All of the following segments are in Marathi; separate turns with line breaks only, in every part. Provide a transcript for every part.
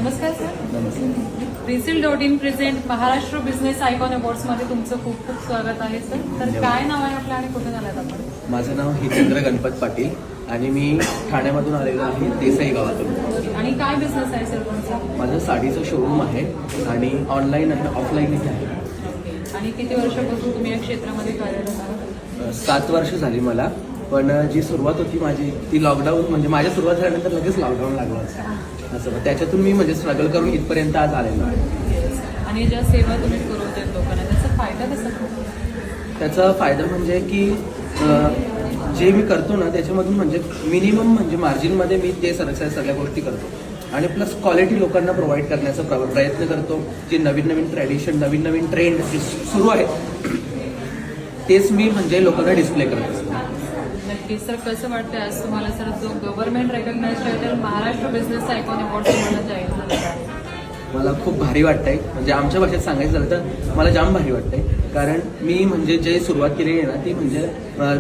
नमस्कार सर.
नमस्कार.
रिसील.इन present Maharashtra business icon awards मध्ये तुमचं खूप खूप स्वागत आहे सर. तर काय नाव आहे आपलं आणि कुठून आलात आपण?
माझं नाव हितेंद्र गणपत पाटील आणि मी ठाण्यामधून आलेलो आहे, देसाई गावातून.
आणि काय बिझनेस आहे सर तुमचा?
माझं साडीचं शोरूम आहे आणि ऑनलाईन आणि ऑफलाईनही आहे.
आणि किती वर्षापासून तुम्ही या क्षेत्रामध्ये कार्यरत आहात?
7 वर्ष झाली मला, पण जी सुरुवात होती माझी ती लॉकडाऊन, म्हणजे माझ्या सुरुवात झाल्यानंतर लगेच लॉकडाऊन लागलं असं. त्याच्यातून मी म्हणजे स्ट्रगल करून इथपर्यंत आज आलेलो आहे.
आणि ज्या सेवा तुम्ही पुरवताय लोकांना त्याचा फायदा कसा होतो?
त्याचा फायदा म्हणजे की जे मी करतो ना त्याच्यामधून म्हणजे मिनिमम म्हणजे मार्जिनमध्ये मी ते सगळ्या गोष्टी करतो आणि प्लस क्वालिटी लोकांना प्रोव्हाइड करण्याचा प्रयत्न करतो. जे नवीन नवीन ट्रॅडिशन, नवीन नवीन ट्रेंड सुरू आहेत तेच मी म्हणजे लोकांना डिस्प्ले करत असतो.
नक्कीच सर. कसं वाटतं आज तुम्हाला सर जो government recognize title Maharashtra business icon award तुम्हाला जाहीर झालेला आहे?
मला खूप भारी वाटतंय. म्हणजे आमच्या भाषेत सांगायचं झालं तर मला जाम भारी वाटतंय, कारण मी म्हणजे जे सुरुवात केलेली आहे ना ती म्हणजे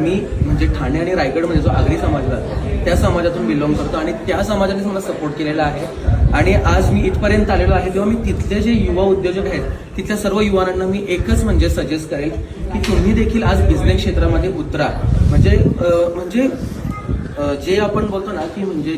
मी म्हणजे ठाणे आणि रायगडमध्ये जो आगरी समाज राहतो त्या समाजातून बिलॉंग करतो आणि त्या समाजानेच मला सपोर्ट केलेला आहे. आणि आज मी इथपर्यंत आलेलो आहे तेव्हा मी तिथले जे युवा उद्योजक आहेत तिथल्या सर्व युवानांना मी एकच म्हणजे सजेस्ट करेल की तुम्ही देखील आज बिझनेस क्षेत्रामध्ये उतरा. म्हणजे जे आपण बोलतो ना की म्हणजे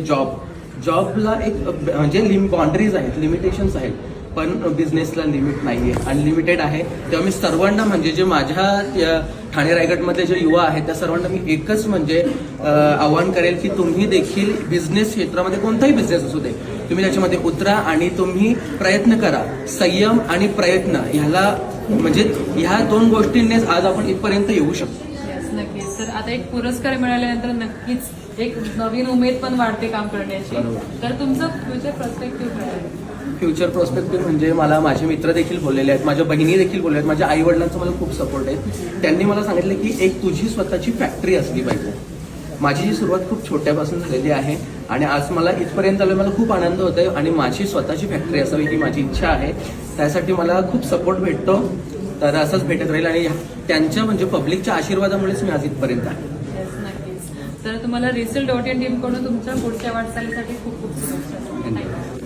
जॉबला एक म्हणजे बाउंड्रीज आहेत, लिमिटेशन्स आहेत, पण बिझनेसला लिमिट नाही आहे, अनलिमिटेड आहे. तेव्हा मी सर्वांना म्हणजे जे माझ्या ठाणे रायगडमधले जे युवा आहेत त्या सर्वांना मी एकच म्हणजे आवाहन करेल की तुम्ही देखील बिझनेस क्षेत्रामध्ये कोणताही बिझनेस असू दे तुम्ही त्याच्यामध्ये उतरा आणि तुम्ही प्रयत्न करा. संयम आणि प्रयत्न ह्याला म्हणजे ह्या 2 गोष्टींनीच आज आपण इथपर्यंत येऊ शकतो.
नक्कीच सर. आता एक पुरस्कार मिळाल्यानंतर नक्कीच एक नवीन उमेद पण वाढते काम करण्याची. तर तुमचं फ्युचर पर्स्पेक्टिव्ह काय आहे?
फ्युचर पर्स्पेक्टिव्ह म्हणजे मला माझे मित्र देखील बोललेले आहेत, माझ्या बहिणी देखील बोलले आहेत, माझ्या आई वडिलांचा मला खूप सपोर्ट आहे. त्यांनी मला सांगितलं की एक तुझी स्वतःची फॅक्टरी असली पाहिजे. माझी ही सुरुवात खूप छोट्यापासून झालेली आहे आणि आज मला इथपर्यंत आलो, मला खूप आनंद होतोय आणि माझी स्वतःची फॅक्टरी असावी ही माझी इच्छा आहे. त्यासाठी मला खूप सपोर्ट भेटतो, तर असंच भेटत राहील आणि त्यांच्या म्हणजे पब्लिकच्या आशीर्वादामुळेच मी आज इथपर्यंत आहे.
नक्कीच. तर तुम्हाला रिसील.इन टीमकडून तुमच्या पुढच्या वाटचालीसाठी खूप खूप शुभेच्छा.